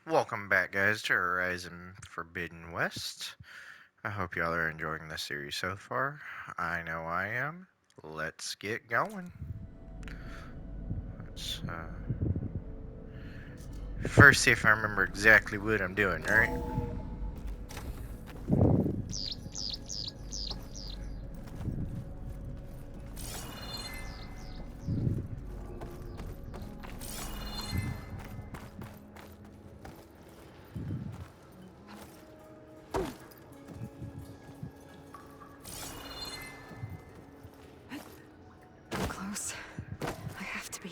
Welcome back, guys, to Horizon Forbidden West. I hope y'all are enjoying the series so far. I know I am. Let's get going. Let's first see if I remember exactly what I'm doing, right? I'm close. I have to be.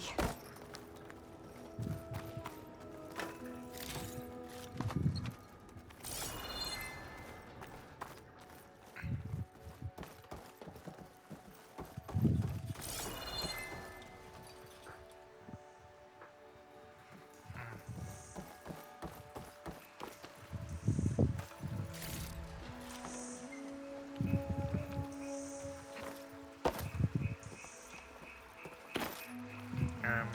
Um,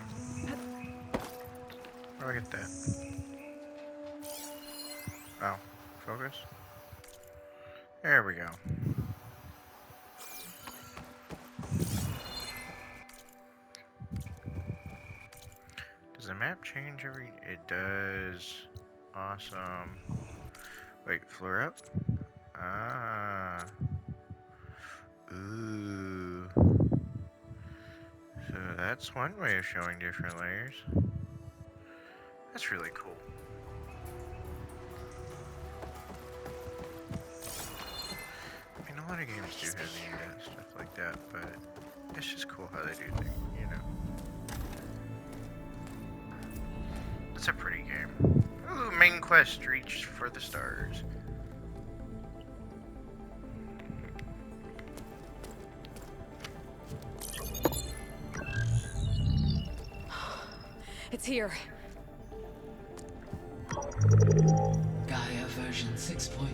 where do I get that? Oh, focus. There we go. Does the map change every? It does. Awesome. Wait, floor up? Ah. Ooh. So that's one way of showing different layers. That's really cool. I mean, a lot of games do have the in-depth stuff like that, but it's just cool how they do things, you know. It's a pretty game. Ooh, main quest, reach for the stars. It's here. Gaia version 6.9.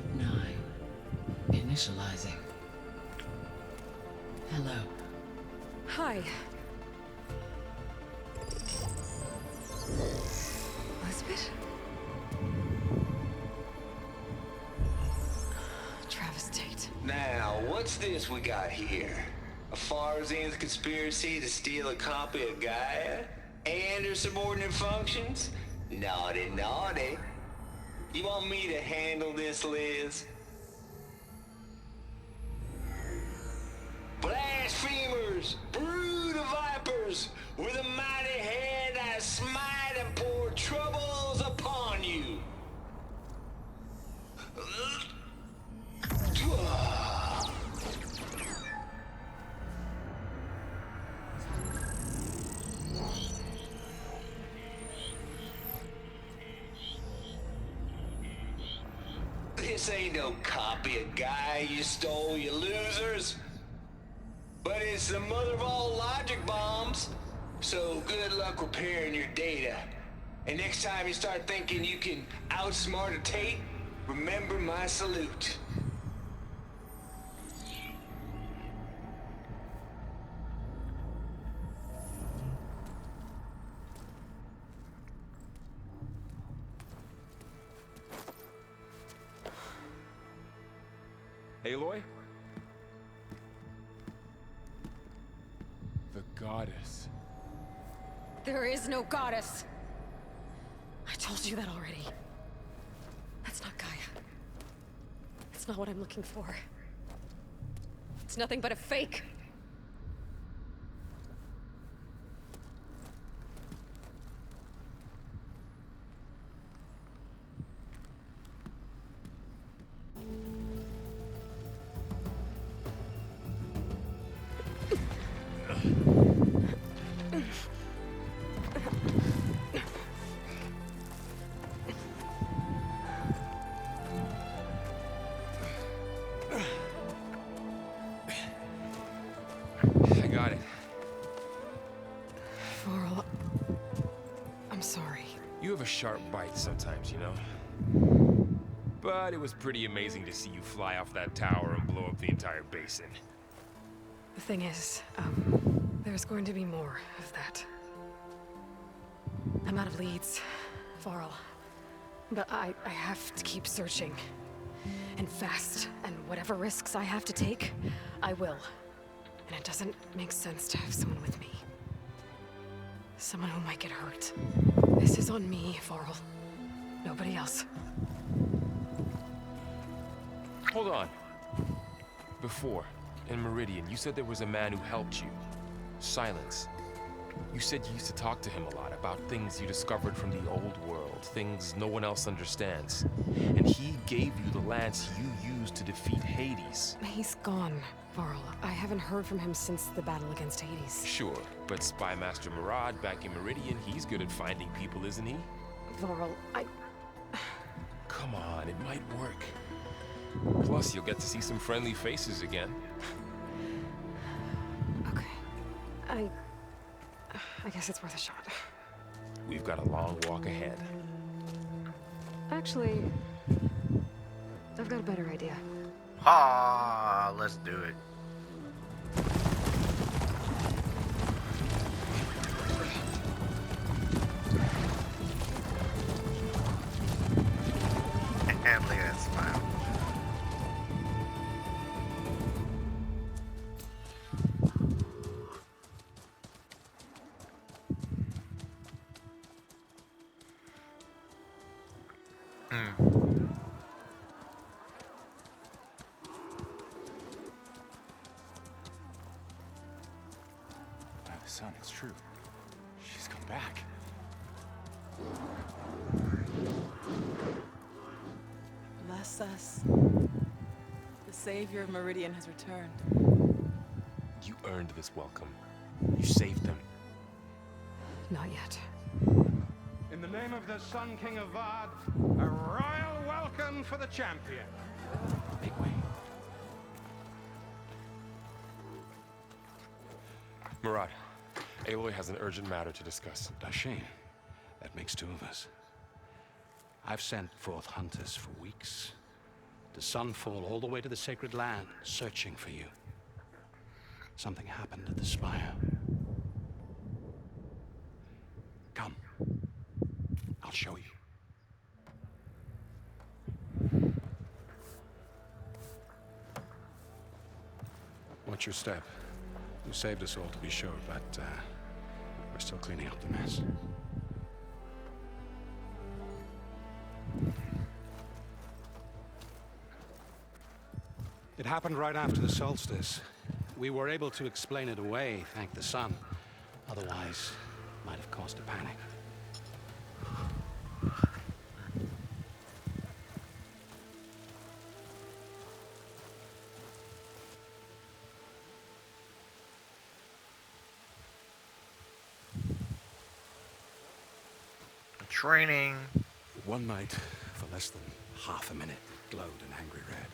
Initializing. Hello. Hi. Elizabeth? Travis Tate. Now, what's this we got here? A Farzian's conspiracy to steal a copy of Gaia? And her subordinate functions? Naughty, naughty. You want me to handle this, Liz? Blasphemers! Brood of vipers! With a mighty hand I smite and pour troubles upon you! This ain't no copy of Gaia you stole, you losers. But it's the mother of all logic bombs. So good luck repairing your data. And next time you start thinking you can outsmart a Tate, remember my salute. Aloy? The goddess. There is no goddess. I told you that already. That's not Gaia. It's not what I'm looking for. It's nothing but a fake. I got it. Varl, I'm sorry. You have a sharp bite sometimes, you know? But it was pretty amazing to see you fly off that tower and blow up the entire basin. The thing is, there's going to be more of that. I'm out of leads, Varl. But I have to keep searching. And fast. And whatever risks I have to take, I will. And it doesn't make sense to have someone with me. Someone who might get hurt. This is on me, Varl. Nobody else. Hold on. Before, in Meridian, you said there was a man who helped you. Silence. You said you used to talk to him a lot about things you discovered from the old world, things no one else understands. And he gave you the lance you used to defeat Hades. He's gone, Varl. I haven't heard from him since the battle against Hades. Sure, but Spy Master Murad back in Meridian, he's good at finding people, isn't he? Varl, Come on, it might work. Plus, you'll get to see some friendly faces again. Okay. I guess it's worth a shot. We've got a long walk ahead. Actually, I've got a better idea. Ah, let's do it. And look at that smile. Son, it's true. She's come back. Bless us. The savior of Meridian has returned. You earned this welcome. You saved them. Not yet. In the name of the Sun King of Vard, a royal welcome for the champion. Make way. Murad, Aloy has an urgent matter to discuss. Dashane, that makes two of us. I've sent forth hunters for weeks. To Sunfall all the way to the Sacred Land, searching for you. Something happened at the Spire. Come. I'll show you. Watch your step. You saved us all, to be sure, but we're still cleaning up the mess. It happened right after the solstice. We were able to explain it away, thank the sun. Otherwise, might have caused a panic. Training. One night, for less than half a minute, it glowed an angry red.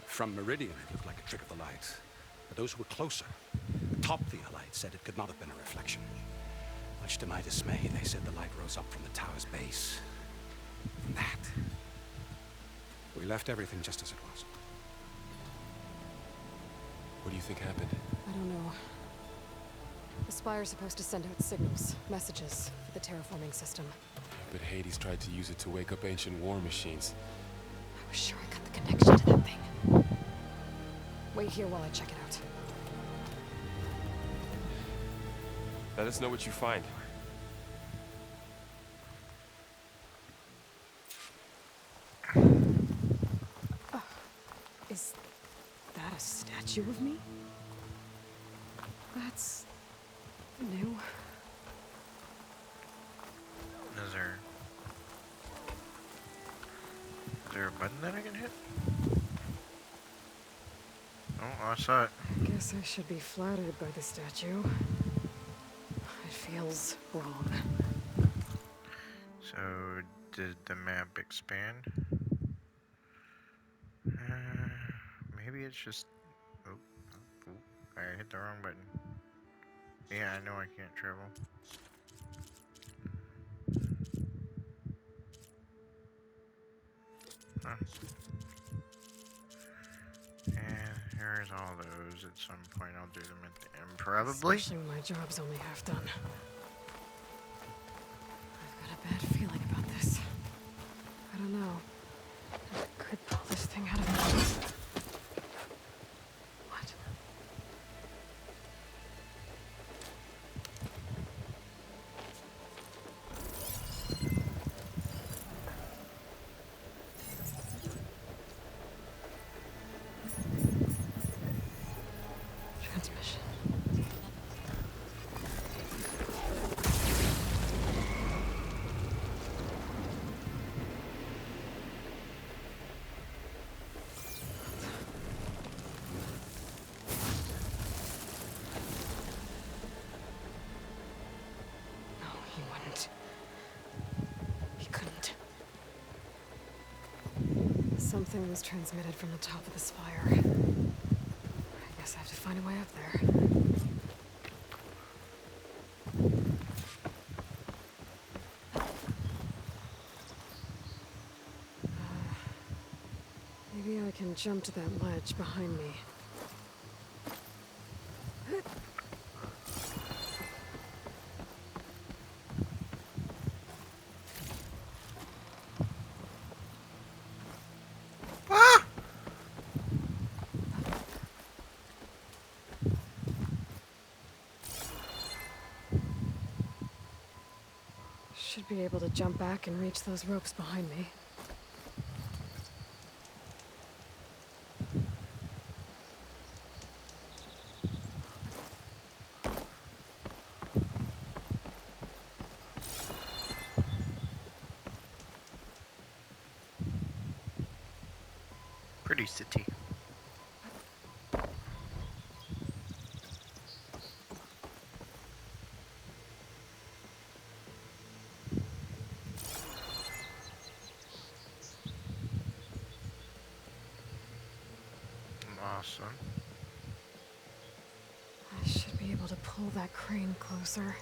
From Meridian, it looked like a trick of the light. But those who were closer, atop the Allied, said it could not have been a reflection. Much to my dismay, they said the light rose up from the tower's base. From that, we left everything just as it was. What do you think happened? I don't know. The Spire's supposed to send out signals, messages, for the terraforming system. But Hades tried to use it to wake up ancient war machines. I was sure I got the connection to that thing. Wait here while I check it out. Let us know what you find. Is that a statue of me? That's new. Is there a button that I can hit? Oh, I saw it. Guess I should be flattered by the statue. It feels wrong. So, did the map expand? Maybe it's just... Oh, I hit the wrong button. Yeah, I know I can't travel. Huh. And here's all those. At some point I'll do them at the end, probably. Especially when my job's only half done. I've got a bad feeling about this. Something was transmitted from the top of the spire. I guess I have to find a way up there. Maybe I can jump to that ledge behind me. Ah! Should be able to jump back and reach those ropes behind me. Pretty city. Awesome. I should be able to pull that crane closer.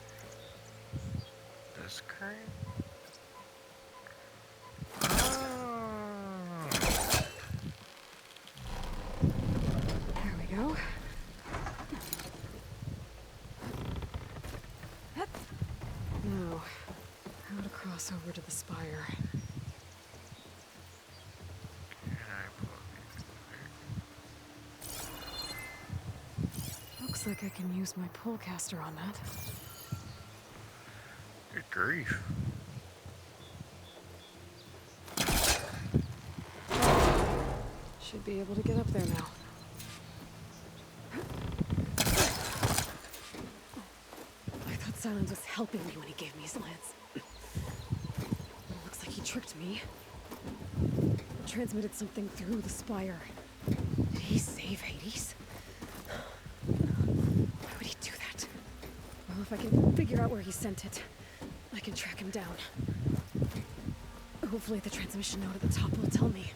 This crane? Oh. There we go. Now, how to cross over to the spire. Can I plug Looks like I can use my pullcaster on that. it? Good grief. Should be able to get up there now. I thought Silence was helping me when he gave me his lance. Looks like he tricked me. Transmitted something through the spire. Did he save Hades? Why would he do that? Well, if I can figure out where he sent it, I can track him down. Hopefully the transmission note at the top will tell me.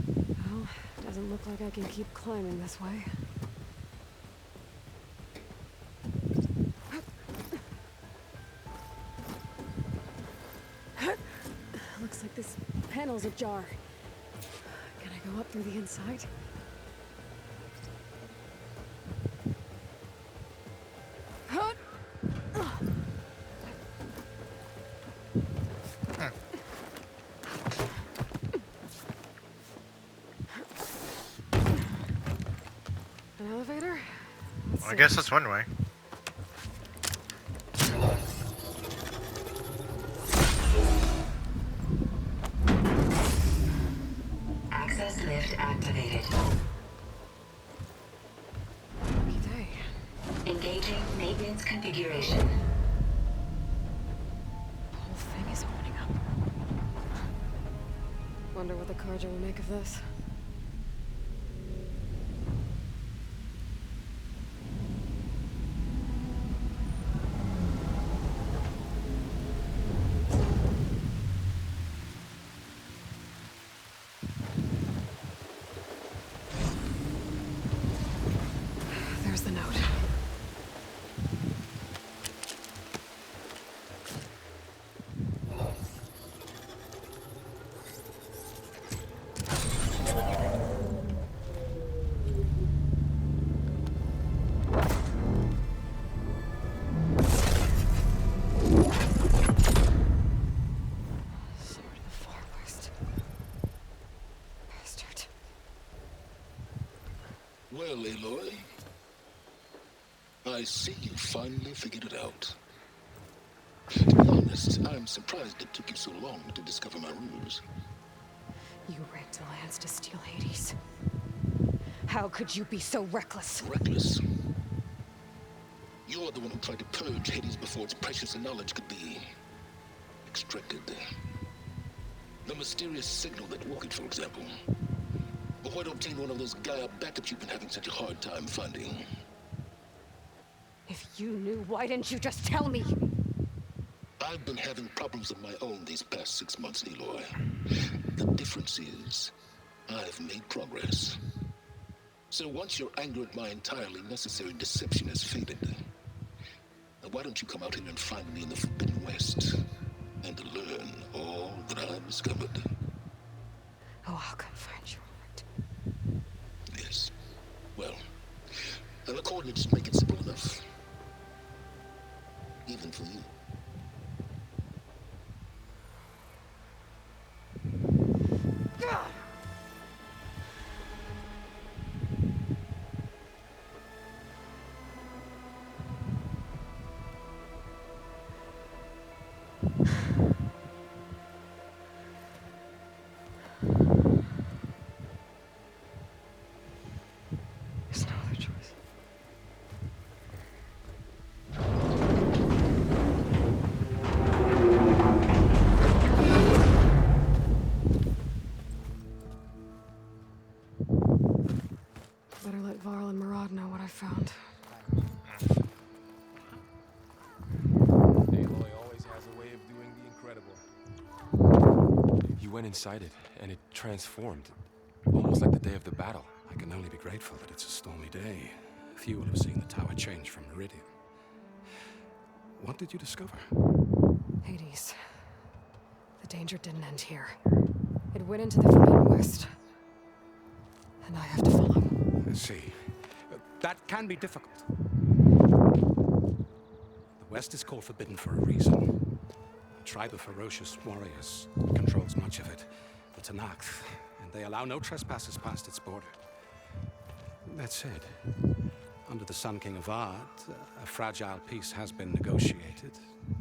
Well, doesn't look like I can keep climbing this way. Looks like this panel's ajar. Can I go up through the inside? An elevator? Let's Well, I see. guess that's one way. Access lift activated. Lucky day. Engaging maintenance configuration. The whole thing is opening up. Wonder what the Carja will make of this. There's the note. Sword of the Far West. Bastard. Well, Aloy, I see you finally figured it out. To be honest, I'm surprised it took you so long to discover my ruse. You rigged the lance to steal Hades. How could you be so reckless? Reckless. You're the one who tried to purge Hades before its precious knowledge could be extracted. The mysterious signal that woke it, for example. But why obtain one of those Gaia backups you've been having such a hard time finding? If you knew, why didn't you just tell me? I've been having problems of my own these past 6 months, Aloy. The difference is, I've made progress. So once your anger at my entirely necessary deception has faded, now why don't you come out here and find me in the Forbidden West and learn all that I've discovered? Oh, I'll come find you, all right. Yes. Well, and the coordinates make it simple enough. Even for you. There's no other choice. Better let Varl and Murad know what I found. Aloy always has a way of doing the incredible. You went inside it, and it transformed. Almost like the day of the battle. I can only be grateful that it's a stormy day. Few will have seen the tower change from Meridian. What did you discover? Hades. The danger didn't end here. It went into the Forbidden West. And I have to follow. I see. That can be difficult. The West is called Forbidden for a reason. A tribe of ferocious warriors controls much of it. The Tenakth, and they allow no trespassers past its border. That said, under the Sun King of Ard, a fragile peace has been negotiated.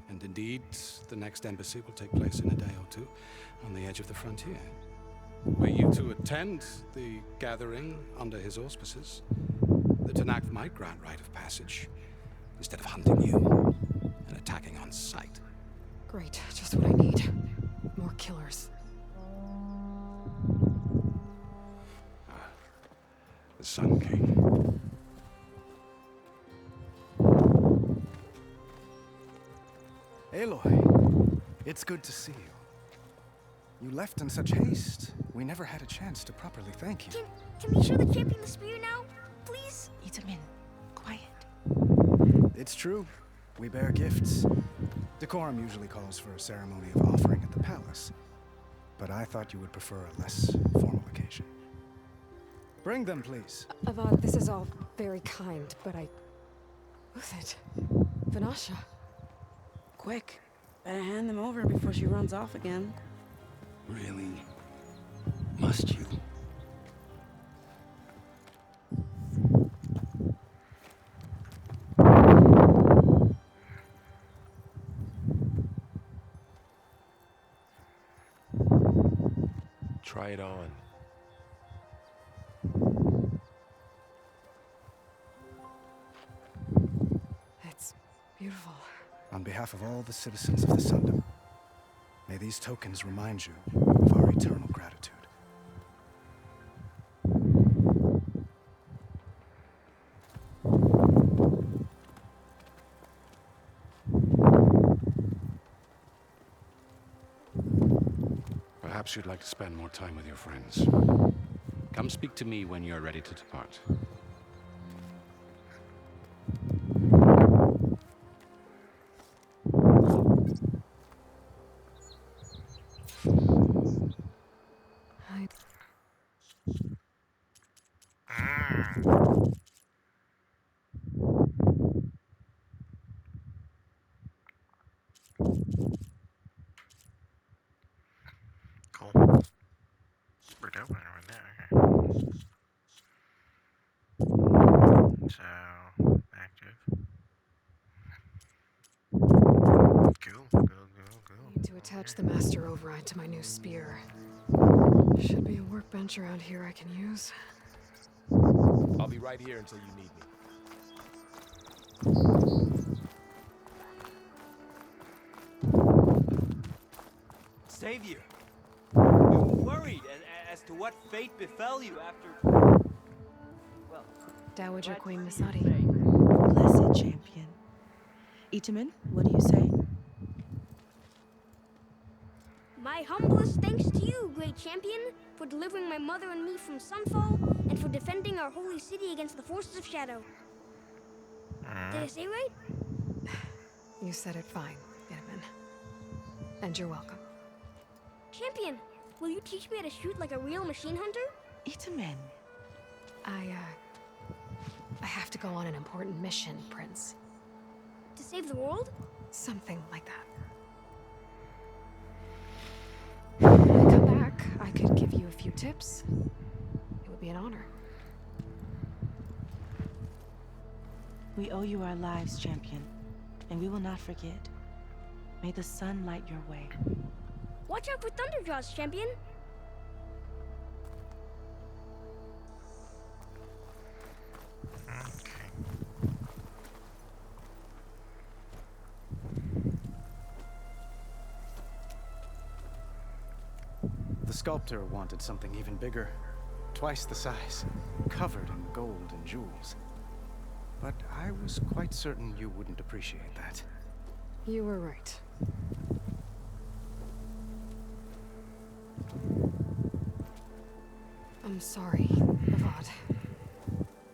And indeed, the next embassy will take place in a day or two on the edge of the frontier. Were you to attend the gathering under his auspices, the Tenakth might grant right of passage, instead of hunting you and attacking on sight. Great, just what I need. More killers. The Sun King. Aloy, it's good to see you. You left in such haste. We never had a chance to properly thank you. Can we show the champion the spear now? Please? Itamen, quiet. It's true. We bear gifts. Decorum usually calls for a ceremony of offering at the palace. But I thought you would prefer a less formal occasion. Bring them, please. Avad, this is all very kind, but Who's it? Vanasha. Quick. Better hand them over before she runs off again. Really? Must you? Try it on. It's beautiful. On behalf of all the citizens of the Sundom, may these tokens remind you of our eternal gratitude. Perhaps you'd like to spend more time with your friends. Come speak to me when you're ready to depart. Cool. We're doing it right there. Okay. So, active. Cool. Need to attach the master override to my new spear. Should be a workbench around here I can use. I'll be right here until you need me. Savior, we were worried as to what fate befell you after... Well... Dowager Queen Masadi. Blessed champion. Itamen, what do you say? My humblest thanks to you, great champion, for delivering my mother and me from Sunfall, and for defending our holy city against the forces of Shadow. Did I say right? You said it fine, Itamen. And you're welcome. Champion, will you teach me how to shoot like a real machine hunter? Itamen. I have to go on an important mission, Prince. To save the world? Something like that. When I come back, I could give you a few tips. It would be an honor. We owe you our lives, champion, and we will not forget. May the sun light your way. Watch out for Thunderjaws, champion. The sculptor wanted something even bigger. Twice the size, covered in gold and jewels. But I was quite certain you wouldn't appreciate that. You were right. I'm sorry, Avad.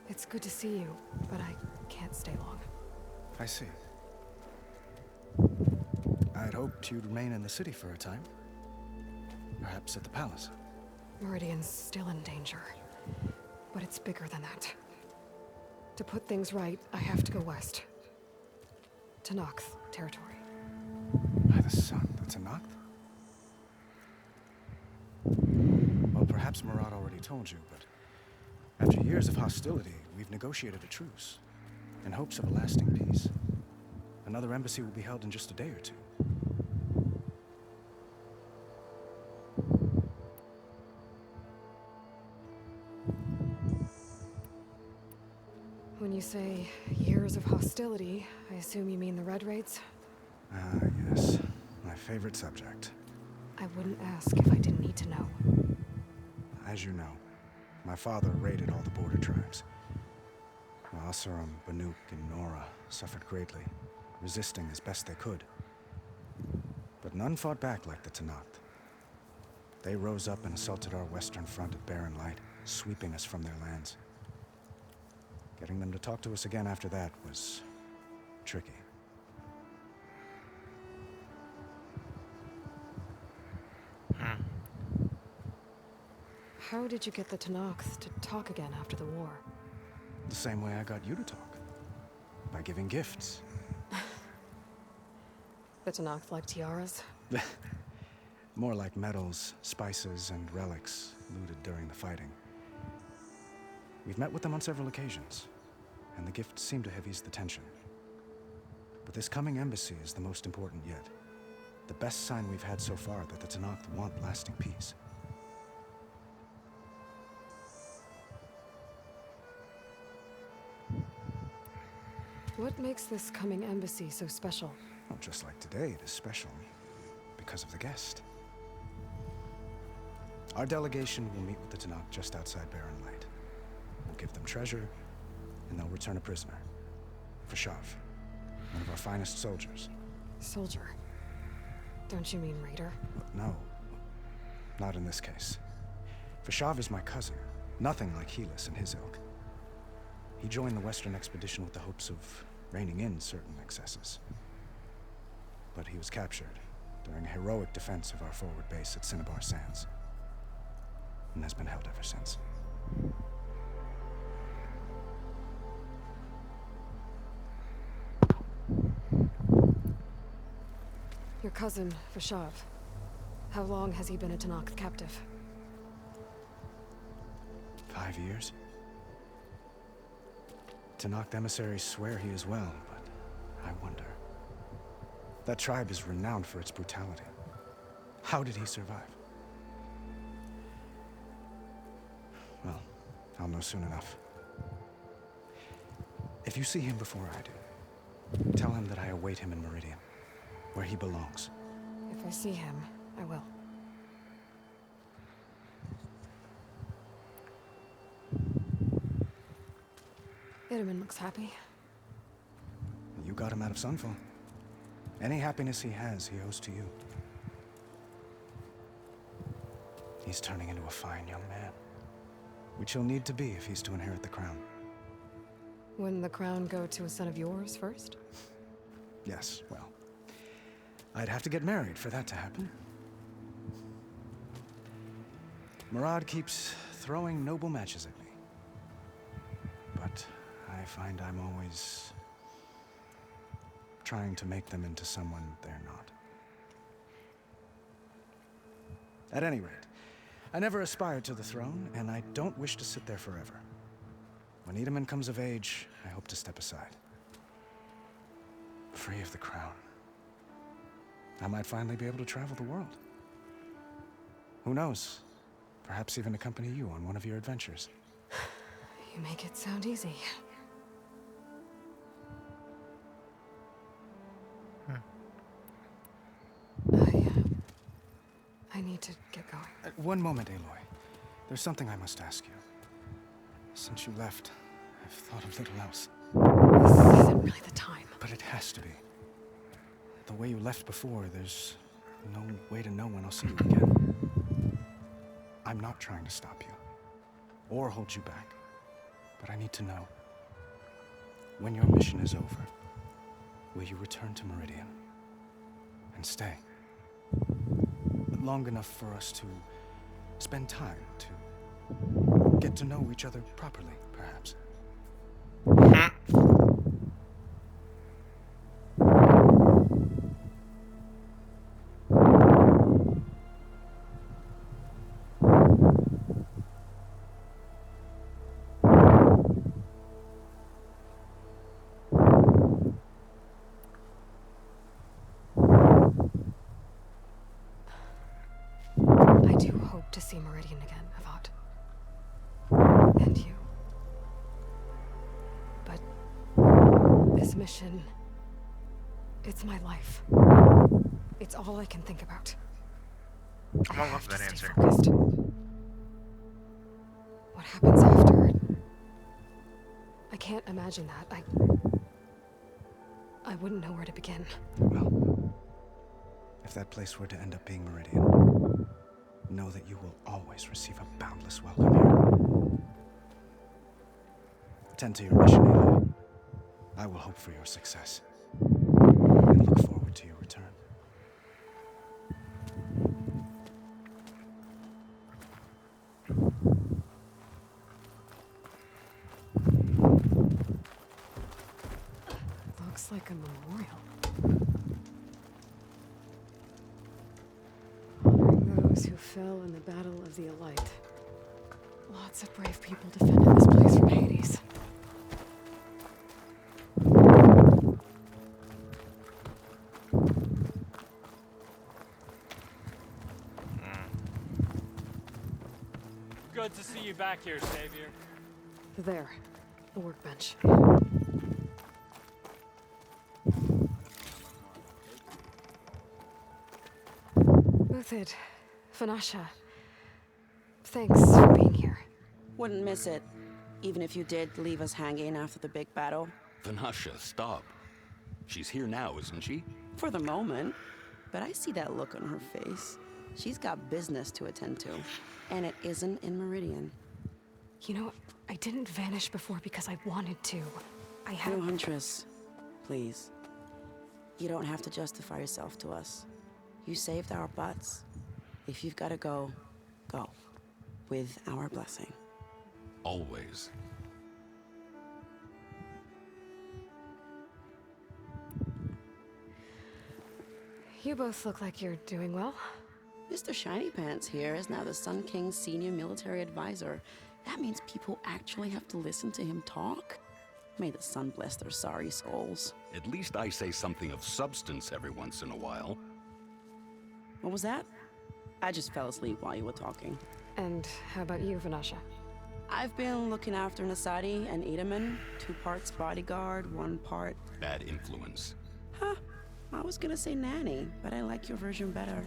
It's good to see you, but I can't stay long. I see. I'd hoped you'd remain in the city for a time. Perhaps at the palace. Meridian's still in danger. But it's bigger than that. To put things right, I have to go west. To Noct territory. By the sun, that's a Noct? Well, perhaps Murad already told you, but after years of hostility, we've negotiated a truce, in hopes of a lasting peace. Another embassy will be held in just a day or two. When you say years of hostility, I assume you mean the Red Raids? Ah, yes. My favorite subject. I wouldn't ask if I didn't need to know. As you know, my father raided all the border tribes. Asurum, Banuk, and Nora suffered greatly, resisting as best they could. But none fought back like the Tenakth. They rose up and assaulted our western front at Barren Light, sweeping us from their lands. Getting them to talk to us again after that was tricky. How did you get the Tenakth to talk again after the war? The same way I got you to talk. By giving gifts. The Tenakth like tiaras? More like medals, spices, and relics looted during the fighting. We've met with them on several occasions, and the gifts seem to have eased the tension. But this coming embassy is the most important yet. The best sign we've had so far that the Tenakth want lasting peace. What makes this coming embassy so special? Well, just like today, it is special because of the guest. Our delegation will meet with the Tenakth just outside Barren Light. We'll give them treasure, and they'll return a prisoner. Fashav, one of our finest soldiers. Soldier? Don't you mean raider? No, not in this case. Fashav is my cousin, nothing like Helis and his ilk. He joined the Western expedition with the hopes of reining in certain excesses. But he was captured during a heroic defense of our forward base at Cinnabar Sands, and has been held ever since. Your cousin, Fashav. How long has he been a Tenakth captive? 5 years. Tenakth emissaries swear he is well, but I wonder. That tribe is renowned for its brutality. How did he survive? Well, I'll know soon enough. If you see him before I do, tell him that I await him in Meridian, where he belongs. If I see him, I will. Itamen looks happy. You got him out of Sunfall. Any happiness he has, he owes to you. He's turning into a fine young man, which he'll need to be if he's to inherit the crown. Wouldn't the crown go to a son of yours first? Yes, well, I'd have to get married for that to happen. Murad keeps throwing noble matches at me. But I find I'm always trying to make them into someone they're not. At any rate, I never aspired to the throne, and I don't wish to sit there forever. When Edaman comes of age, I hope to step aside. Free of the crown. I might finally be able to travel the world. Who knows? Perhaps even accompany you on one of your adventures. You make it sound easy. I need to get going. One moment, Aloy. There's something I must ask you. Since you left, I've thought of little else. This isn't really the time. But it has to be. The way you left before, there's no way to know when I'll see you again. I'm not trying to stop you, or hold you back. But I need to know, when your mission is over, will you return to Meridian and stay? Long enough for us to spend time, to get to know each other properly, perhaps. To see Meridian again, Avad. And you. But this mission, it's my life. It's all I can think about. I'm gonna love that answer. Focused. What happens after? I can't imagine that. I wouldn't know where to begin. Well, if that place were to end up being Meridian, know that you will always receive a boundless welcome here. Attend to your mission, Aloy. I will hope for your success, and look forward to your return. Looks like a memorial. Those who fell in the Battle of the Elite. Lots of brave people defended this place from Hades. Good to see you back here, Savior. There, the workbench. Uthid, Vanasha, thanks for being here. Wouldn't miss it, even if you did leave us hanging after the big battle. Vanasha, stop. She's here now, isn't she? For the moment. But I see that look on her face. She's got business to attend to. And it isn't in Meridian. You know, I didn't vanish before because I wanted to. I had... No, Huntress. Please. You don't have to justify yourself to us. You saved our butts. If you've got to go, go. With our blessing. Always. You both look like you're doing well. Mr. Shiny Pants here is now the Sun King's senior military advisor. That means people actually have to listen to him talk? May the sun bless their sorry souls. At least I say something of substance every once in a while. What was that? I just fell asleep while you were talking. And how about you, Vanasha? I've been looking after Nasadi and Edaman. 2 parts bodyguard, 1 part... Bad influence. Huh. I was gonna say nanny, but I like your version better.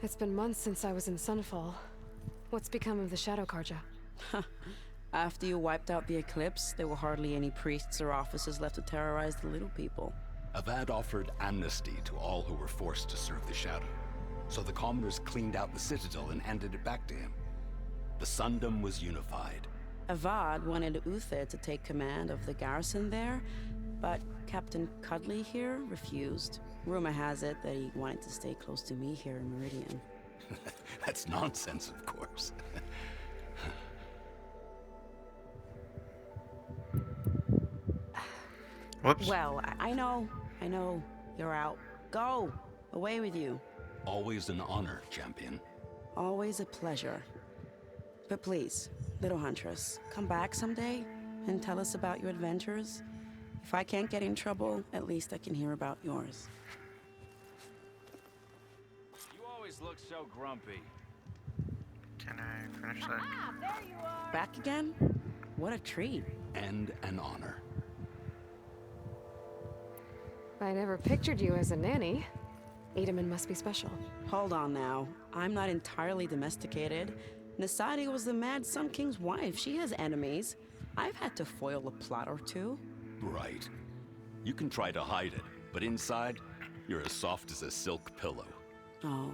It's been months since I was in Sunfall. What's become of the Shadow Karja? After you wiped out the Eclipse, there were hardly any priests or officers left to terrorize the little people. Avad offered amnesty to all who were forced to serve the Shadow. So the commoners cleaned out the Citadel and handed it back to him. The Sundom was unified. Avad wanted Uther to take command of the garrison there, but Captain Cudley here refused. Rumor has it that he wanted to stay close to me here in Meridian. That's nonsense, of course. Whoops. Well, I know. You're out. Go! Away with you. Always an honor, champion. Always a pleasure. But please, little Huntress, come back someday and tell us about your adventures. If I can't get in trouble, at least I can hear about yours. You always look so grumpy. Can I finish that? There you are. Back again? What a treat. And an honor. I never pictured you as a nanny. Edaman must be special. Hold on now. I'm not entirely domesticated. Nasadi was the Mad Sun King's wife. She has enemies. I've had to foil a plot or two. Right. You can try to hide it, but inside, you're as soft as a silk pillow. Oh,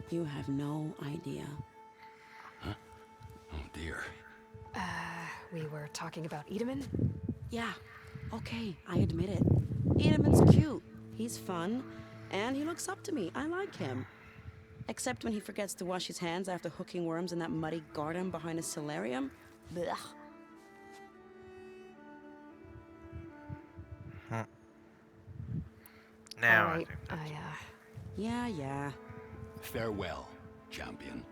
you have no idea. Huh? Oh dear. We were talking about Edaman? Yeah, okay, I admit it. Edaman's cute. He's fun. And he looks up to me. I like him. Except when he forgets to wash his hands after hooking worms in that muddy garden behind a solarium. Blech. Now, All right, I think Yeah. Farewell, champion.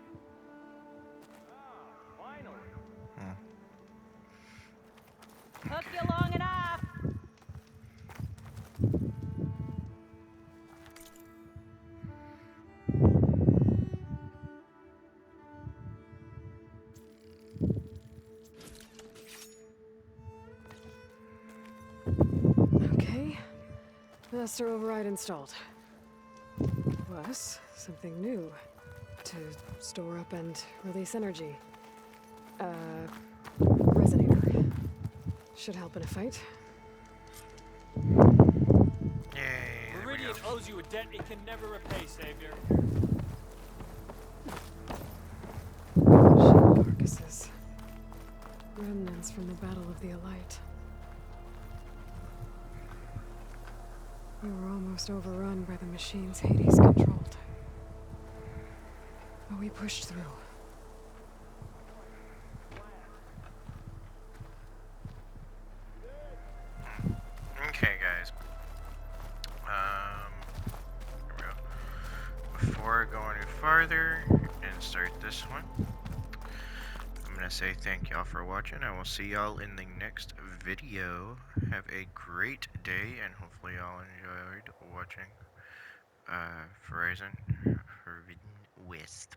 Took you long enough. Okay. Master override installed. Plus, something new. To store up and release energy. Resonator. Should help in a fight. Yay. Meridian owes you a debt it can never repay, Savior. Ship carcasses. Remnants from the Battle of the Elite. We were almost overrun by the machines Hades controlled. But we pushed through. Okay, guys. Here we go. Before I go any farther and start this one, I'm gonna say thank y'all for watching. I will see y'all in the next video. Have a great day, and hopefully y'all enjoyed watching Horizon Forbidden West.